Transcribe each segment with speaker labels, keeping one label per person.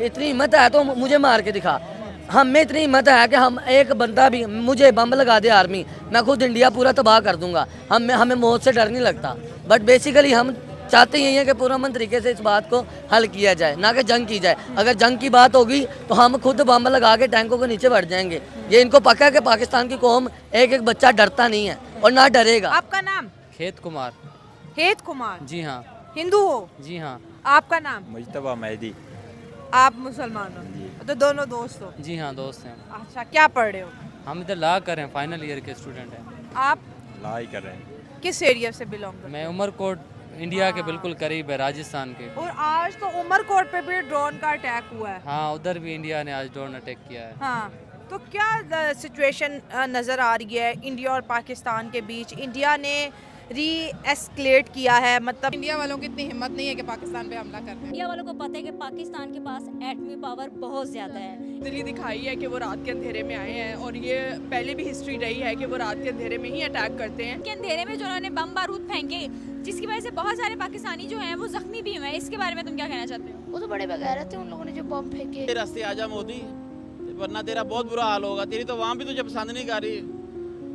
Speaker 1: इतनी हिम्मत है तो मुझे मार के दिखा। हम में इतनी हिम्मत है कि हम एक बंदा भी मुझे बम लगा दे आर्मी, मैं खुद इंडिया पूरा तबाह कर दूंगा। हमें मौत से डर नहीं लगता। बट बेसिकली हम चाहते यही है कि पुरअमन तरीके से इस बात को हल किया जाए, ना कि जंग की जाए। अगर जंग की बात होगी तो हम खुद बम लगा के टैंकों के नीचे बैठ जाएंगे। ये इनको पक्का है कि पाकिस्तान की कौम एक एक बच्चा डरता नहीं है और ना डरेगा।
Speaker 2: आपका नाम?
Speaker 3: खेत कुमार।
Speaker 2: हेत कुमार।
Speaker 3: जी हाँ।
Speaker 2: हिंदू हो?
Speaker 3: जी हाँ।
Speaker 2: आपका नाम?
Speaker 4: मुजतबा मेहदी।
Speaker 2: आप मुसलमान हो? तो दोनों दोस्त हो?
Speaker 3: जी हाँ, दोस्त हैं।
Speaker 2: अच्छा, क्या पढ़ रहे हो?
Speaker 3: हम इधर ला कर हैं, फाइनल ईयर के स्टूडेंट हैं।
Speaker 2: आप
Speaker 4: ला ही कर रहे हैं।
Speaker 2: किस एरिया से बिलोंग करते
Speaker 3: मैं उमरकोट, इंडिया के बिल्कुल करीब है, राजस्थान के।
Speaker 2: हो? और आज तो उमरकोट पे भी ड्रोन का अटैक हुआ है।
Speaker 3: हाँ, उधर भी इंडिया ने आज ड्रोन अटैक किया है।
Speaker 2: हाँ, तो क्या सिचुएशन नज़र आ रही है इंडिया और पाकिस्तान के बीच? इंडिया ने री एस्केलेट किया है, मतलब
Speaker 5: इंडिया वालों की इतनी हिम्मत नहीं है कि पाकिस्तान पे हमला कर दें।
Speaker 6: इंडिया वालों को पता है कि पाकिस्तान के पास एटमी पावर बहुत ज़्यादा है।
Speaker 5: दिल्ली दिखाई है कि वो रात के अंधेरे में आए हैं और ये पहले भी हिस्ट्री रही है कि वो रात के अंधेरे में ही अटैक करते हैं।
Speaker 6: के अंधेरे में जो उन्होंने बम बारूद फेंके, जिसकी वजह से बहुत सारे पाकिस्तानी जो हैं वो जख्मी भी हुए हैं। इसके बारे में तुम क्या कहना चाहते हो?
Speaker 7: वो तो बड़े बगैरत थे उन लोगों ने जो बम फेंके।
Speaker 8: रास्ते आजा मोदी, वरना तेरा बहुत बुरा हाल होगा। तेरी तो वहाँ भी तुझे पसंद नहीं कर रही,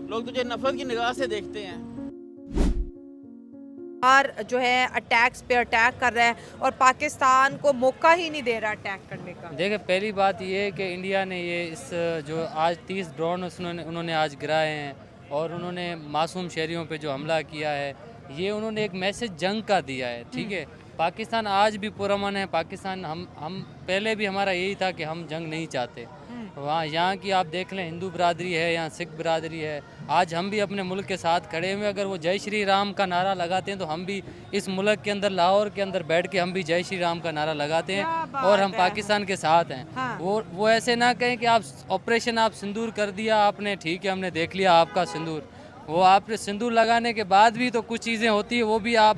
Speaker 8: लोग तुझे नफरत की निगाह से देखते हैं।
Speaker 2: और जो है अटैक्स पे अटैक कर रहा है और पाकिस्तान को मौका ही नहीं दे रहा अटैक करने का।
Speaker 3: देखिए, पहली बात ये है कि इंडिया ने ये इस जो आज 30 ड्रोन उन्होंने आज गिराए हैं और उन्होंने मासूम शहरियों पे जो हमला किया है, ये उन्होंने एक मैसेज जंग का दिया है। ठीक है, पाकिस्तान आज भी पुरअमन है। पाकिस्तान हम पहले भी हमारा यही था कि हम जंग नहीं चाहते। वहाँ यहाँ की आप देख लें, हिंदू बिरादरी है, यहाँ सिख बिरादरी है। आज हम भी अपने मुल्क के साथ खड़े हुए। अगर वो जय श्री राम का नारा लगाते हैं तो हम भी इस मुल्क के अंदर, लाहौर के अंदर बैठ के हम भी जय श्री राम का नारा लगाते हैं और हम पाकिस्तान के साथ हैं।
Speaker 2: हाँ।
Speaker 3: वो ऐसे ना कहें कि आप ऑपरेशन आप सिंदूर कर दिया आपने, ठीक है हमने देख लिया आपका सिंदूर। वो आपने सिंदूर लगाने के बाद भी तो कुछ चीज़ें होती है, वो भी आप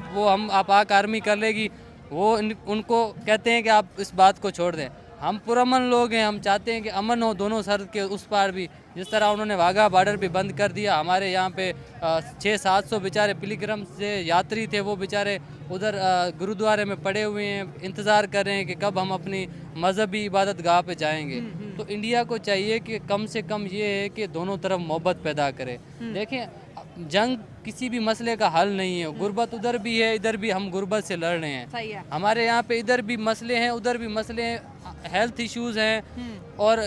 Speaker 3: पाक आर्मी कर लेगी। वो उनको कहते हैं कि आप इस बात को छोड़ दें। हम पुरअमन लोग हैं, हम चाहते हैं कि अमन हो दोनों सरहद के उस पार भी। जिस तरह उन्होंने वाघा बॉर्डर भी बंद कर दिया, हमारे यहाँ पे 600-700 बेचारे पिलग्रिम से यात्री थे, वो बेचारे उधर गुरुद्वारे में पड़े हुए हैं, इंतज़ार कर रहे हैं कि कब हम अपनी मजहबी इबादत गाह पे जाएंगे। तो इंडिया को चाहिए कि कम से कम ये है कि दोनों तरफ मोहब्बत पैदा करे। देखें, जंग किसी भी मसले का हल नहीं है। गुर्बत उधर भी है, इधर भी हम गुर्बत से लड़ रहे हैं।
Speaker 2: सही है।
Speaker 3: हमारे यहाँ पे इधर भी मसले हैं, उधर भी मसले हैं, हेल्थ इश्यूज हैं और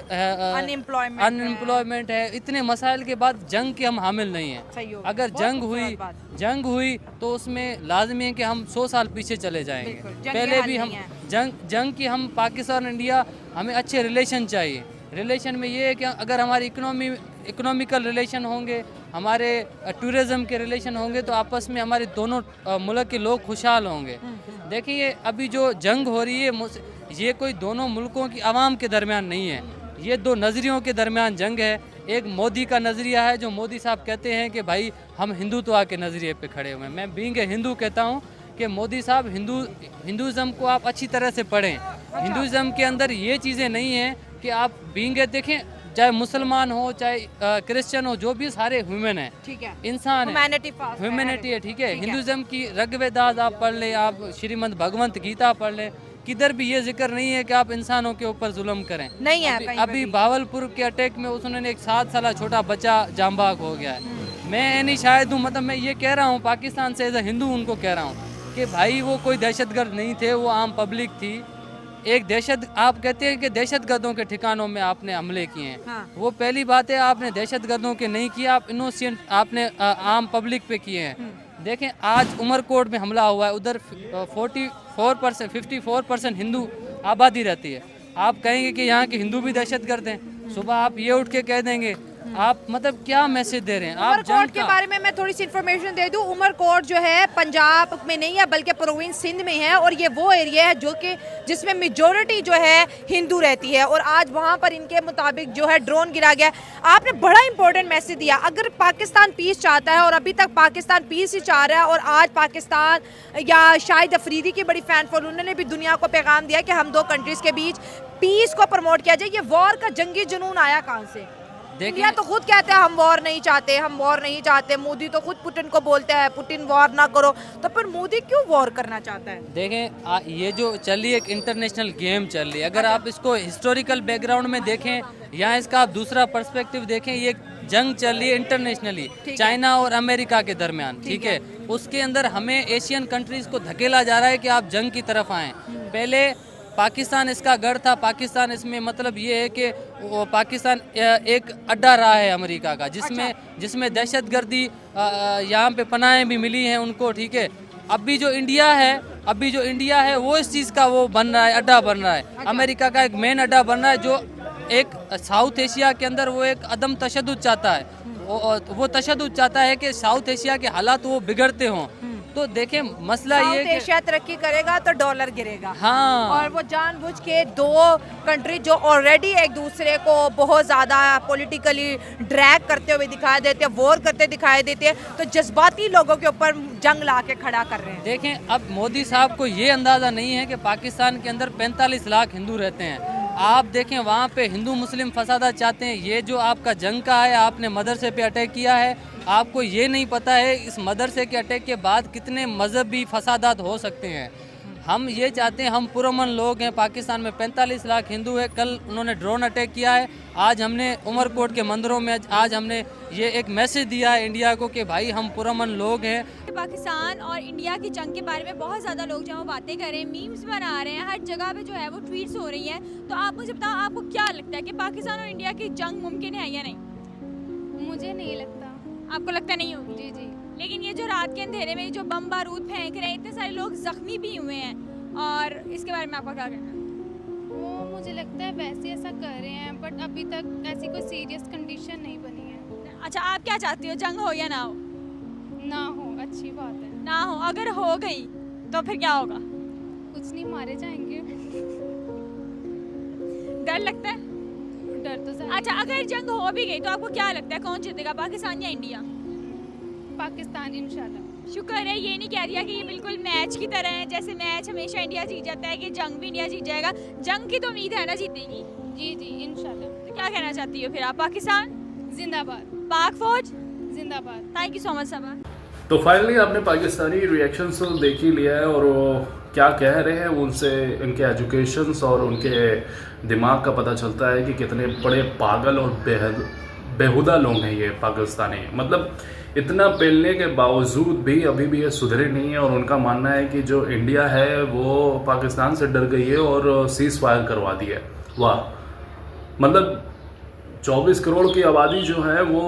Speaker 3: अनएम्प्लॉयमेंट है। इतने मसाइल के बाद जंग के हम हामिल नहीं हैं। अगर जंग हुई तो उसमें लाजमी है कि हम 100 साल पीछे चले जाएंगे। पहले भी हम जंग की हम पाकिस्तान और इंडिया, हमें अच्छे रिलेशन चाहिए। रिलेशन में ये है कि अगर हमारी इकोनॉमिकल रिलेशन होंगे, हमारे टूरिज़म के रिलेशन होंगे, तो आपस में हमारे दोनों मुल्क के लोग खुशहाल होंगे। देखिए, अभी जो जंग हो रही है, ये कोई दोनों मुल्कों की आवाम के दरमियान नहीं है, ये दो नज़रियों के दरमियान जंग है। एक मोदी का नज़रिया है, जो मोदी साहब कहते हैं कि भाई हम हिंदुत्व के नज़रिए पे खड़े हुए हैं। मैं बीइंग ए हिंदू कहता हूँ कि मोदी साहब हिंदुज़म को आप अच्छी तरह से पढ़ें। हिंदुज़म के अंदर ये चीज़ें नहीं हैं कि आप बीइंग ए, देखें, चाहे मुसलमान हो चाहे क्रिश्चियन हो, जो भी सारे ह्यूमन है, ठीक है, इंसान है, ह्यूमैनिटी है। ठीक है, हिंदुज़म की ऋग्वेदास आप पढ़ लें, आप श्रीमद् भगवत गीता पढ़ लें, किधर भी ये जिक्र नहीं है कि आप इंसानों के ऊपर जुल्म करें।
Speaker 2: नहीं है।
Speaker 3: अभी भावलपुर के अटैक में उन्होंने एक 7 साल छोटा बच्चा जांबाग हो गया है। मैं नहीं शायद हूँ, मतलब मैं ये कह रहा हूँ पाकिस्तान से एज ए हिंदू उनको कह रहा हूँ कि भाई वो कोई दहशतगर्द नहीं थे, वो आम पब्लिक थी। आप कहते हैं कि दहशतगर्दों के ठिकानों में आपने हमले किए हैं। हाँ। वो पहली बात है, आपने दहशतगर्दों के नहीं किया, आप इनोसेंट आपने आम पब्लिक पे किए हैं। देखें, आज उमरकोट में हमला हुआ है, उधर 54% हिंदू आबादी रहती है। आप कहेंगे कि यहाँ के हिंदू भी दहशतगर्द हैं, सुबह आप ये उठ के कह देंगे, आप मतलब क्या मैसेज दे रहे हैं? आप
Speaker 2: उमरकोट के बारे में मैं थोड़ी सी इन्फॉर्मेशन दे दूं। उमरकोट जो है पंजाब में नहीं है बल्कि प्रोविंस सिंध में है और ये वो एरिया है जो कि जिसमें मेजॉरिटी जो है हिंदू रहती है और आज वहाँ पर इनके मुताबिक जो है ड्रोन गिरा गया। आपने बड़ा इंपॉर्टेंट मैसेज दिया। अगर पाकिस्तान पीस चाहता है और अभी तक पाकिस्तान पीस ही चाह रहा है और आज पाकिस्तान या शाहिद अफरीदी की बड़ी फैन फॉलो, उन्होंने भी दुनिया को पैगाम दिया कि हम दो कंट्रीज़ के बीच पीस को प्रमोट किया जाए। ये वॉर का जंगी जुनून आया कहाँ से? इंडिया तो खुद कहते हैं हम वॉर नहीं चाहते, हम वॉर नहीं चाहते। मोदी तो खुद पुतिन को बोलते हैं पुतिन वॉर ना करो, तो फिर मोदी क्यों वॉर करना चाहता है?
Speaker 3: देखें ये जो चल रही है एक इंटरनेशनल गेम चल रही है, अगर आप इसको हिस्टोरिकल बैकग्राउंड में देखें या इसका आप दूसरा पर्सपेक्टिव देखें, ये जंग चल रही है इंटरनेशनली चाइना और अमेरिका के दरमियान, ठीक है। उसके अंदर हमें एशियन कंट्रीज को धकेला जा रहा है कि आप जंग की तरफ आएँ। पहले पाकिस्तान इसका गढ़ था, पाकिस्तान इसमें मतलब ये है कि वो पाकिस्तान एक अड्डा रहा है अमेरिका का, जिसमें दहशतगर्दी यहाँ पे पनाहें भी मिली हैं उनको, ठीक है। अभी जो इंडिया है वो इस चीज़ का वो बन रहा है, अड्डा बन रहा है। अमेरिका का एक मेन अड्डा बन रहा है जो एक साउथ एशिया के अंदर वो एक अदम तशद्दुद चाहता है, वो तशद्दुद चाहता है कि साउथ एशिया के हालात वो बिगड़ते हों। तो देखें मसला ये
Speaker 2: साउथ एशिया तरक्की करेगा तो डॉलर गिरेगा।
Speaker 3: हाँ,
Speaker 2: और वो जानबूझ के दो कंट्री जो ऑलरेडी एक दूसरे को बहुत ज़्यादा पॉलिटिकली ड्रैग करते हुए दिखाई देते हैं, वॉर करते दिखाई देते हैं, तो जज्बाती लोगों के ऊपर जंग ला के खड़ा कर रहे हैं।
Speaker 3: देखें अब मोदी साहब को ये अंदाज़ा नहीं है कि पाकिस्तान के अंदर 45 लाख हिंदू रहते हैं। आप देखें वहाँ पे हिंदू मुस्लिम फसादा चाहते हैं। ये जो आपका जंग का है, आपने मदरसे पे अटैक किया है, आपको ये नहीं पता है इस मदरसे के अटैक के बाद कितने मजहबी फसादात हो सकते हैं। हम ये चाहते हैं, हम पुरअमन लोग हैं, पाकिस्तान में 45 लाख हिंदू है। कल उन्होंने ड्रोन अटैक किया है, आज हमने उमरकोट के मंदिरों में आज हमने ये एक मैसेज दिया है इंडिया को कि भाई हम पुरअमन लोग हैं।
Speaker 6: पाकिस्तान और इंडिया की जंग के बारे में बहुत ज़्यादा लोग जो है वो बातें कर रहे हैं, मीम्स बना रहे हैं, हर जगह पे जो है वो ट्वीट्स हो रही हैं। तो आप मुझे बताओ, आपको क्या लगता है कि पाकिस्तान और इंडिया की जंग मुमकिन है या नहीं?
Speaker 7: मुझे नहीं लगता।
Speaker 6: आपको लगता नहीं होगी?
Speaker 7: जी जी।
Speaker 6: लेकिन ये जो रात के अंधेरे में जो बम बारूद फेंक रहे हैं, इतने सारे लोग जख्मी भी हुए हैं, और इसके बारे में आपका क्या कहना है?
Speaker 7: वो मुझे लगता है वैसे ऐसा कर रहे हैं, बट अभी तक ऐसी कोई सीरियस कंडीशन नहीं बनी है।
Speaker 6: अच्छा, आप क्या चाहती हो, जंग हो या ना हो?
Speaker 7: ना हो, अच्छी बात है।
Speaker 6: ना हो, अगर हो गई तो फिर क्या होगा?
Speaker 7: कुछ नहीं, मारे जाएंगे।
Speaker 6: डर लगता है?
Speaker 7: डर तो ज़रूर।
Speaker 6: अच्छा, अगर जंग हो भी गई तो आपको क्या लगता है कौन जीतेगा, पाकिस्तान या इंडिया?
Speaker 7: पाकिस्तान इंशाल्लाह।
Speaker 6: शुक्र है ये नहीं कह दिया कि ये बिल्कुल मैच की तरह है, जैसे मैच हमेशा इंडिया जीत जाता है कि जंग भी इंडिया जीत जाएगा। जंग की तो उम्मीद है ना जीतेगी?
Speaker 7: जी जी इंशाल्लाह।
Speaker 6: तो क्या कहना चाहती हो फिर आप? पाकिस्तान
Speaker 7: जिंदाबाद।
Speaker 6: पाक फौज
Speaker 7: जिंदाबाद।
Speaker 6: थैंक यू सो मच सबा।
Speaker 9: तो फाइनली आपने पाकिस्तानी रिएक्शंस तो देख ही लिया है, और वो क्या कह रहे हैं उनसे इनके एजुकेशंस और उनके दिमाग का पता चलता है कि कितने बड़े पागल और बेहुदा लोग हैं ये पाकिस्तानी। मतलब इतना पेलने के बावजूद भी अभी भी ये सुधरे नहीं है, और उनका मानना है कि जो इंडिया है वो पाकिस्तान से डर गई है और सीज फायर करवा दी है। वाह, मतलब 24 करोड़ की आबादी जो है वो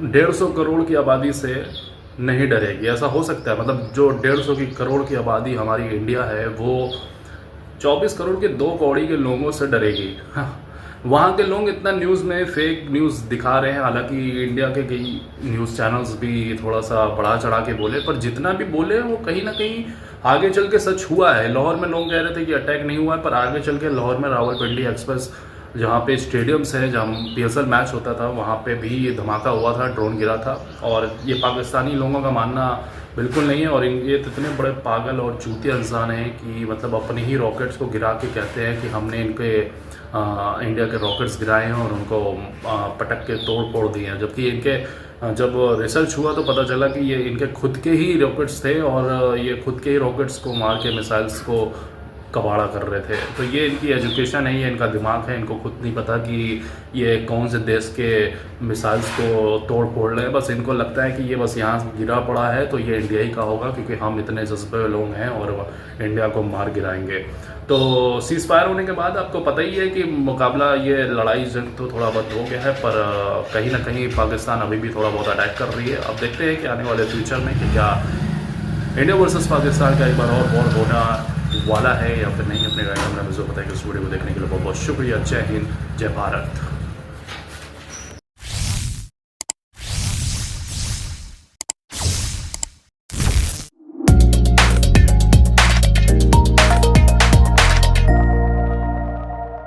Speaker 9: 150 करोड़ की आबादी से नहीं डरेगी, ऐसा हो सकता है? मतलब जो 150 करोड़ की आबादी हमारी इंडिया है वो 24 करोड़ के 2 कौड़ी के लोगों से डरेगी। वहाँ के लोग इतना न्यूज़ में फेक न्यूज़ दिखा रहे हैं, हालांकि इंडिया के कई न्यूज़ चैनल्स भी थोड़ा सा बढ़ा चढ़ा के बोले, पर जितना भी बोले वो कहीं ना कहीं आगे चल के सच हुआ है। लाहौर में लोग कह रहे थे कि अटैक नहीं हुआ है, पर आगे चल के लाहौर में रावलपिंडी एक्सप्रेस जहाँ पे स्टेडियम्स है, जहाँ PSL मैच होता था, वहाँ पे भी ये धमाका हुआ था, ड्रोन गिरा था। और ये पाकिस्तानी लोगों का मानना बिल्कुल नहीं है, और ये इतने बड़े पागल और चूतिया इंसान हैं कि मतलब अपने ही रॉकेट्स को गिरा के कहते हैं कि हमने इनके इंडिया के रॉकेट्स गिराए हैं और उनको पटक के तोड़ फोड़ दिए हैं। जबकि इनके जब रिसर्च हुआ तो पता चला कि ये इनके खुद के ही रॉकेट्स थे, और ये खुद के ही रॉकेट्स को मार के मिसाइल्स को कबाड़ा कर रहे थे। तो ये इनकी एजुकेशन है, ये इनका दिमाग है, इनको खुद नहीं पता कि ये कौन से देश के मिसाइल्स को तोड़ फोड़ रहे हैं। बस इनको लगता है कि ये बस यहाँ गिरा पड़ा है तो ये इंडिया ही का होगा, क्योंकि हम इतने जज्बे लोग हैं और इंडिया को मार गिराएंगे। तो सीज फायर होने के बाद आपको पता ही है कि मुकाबला, ये लड़ाई जंग तो थोड़ा बहुत हो गया है, पर कहीं ना कहीं पाकिस्तान अभी भी थोड़ा बहुत अटैक कर रही है। अब देखते हैं कि आने वाले फ्यूचर में कि क्या इंडिया वर्सेस पाकिस्तान का एक बार और वॉर होना वाला है या फिर नहीं। अपने राय में मुझे बताया कि इस वीडियो को देखने के लिए बहुत बहुत शुक्रिया। जय हिंद, जय भारत।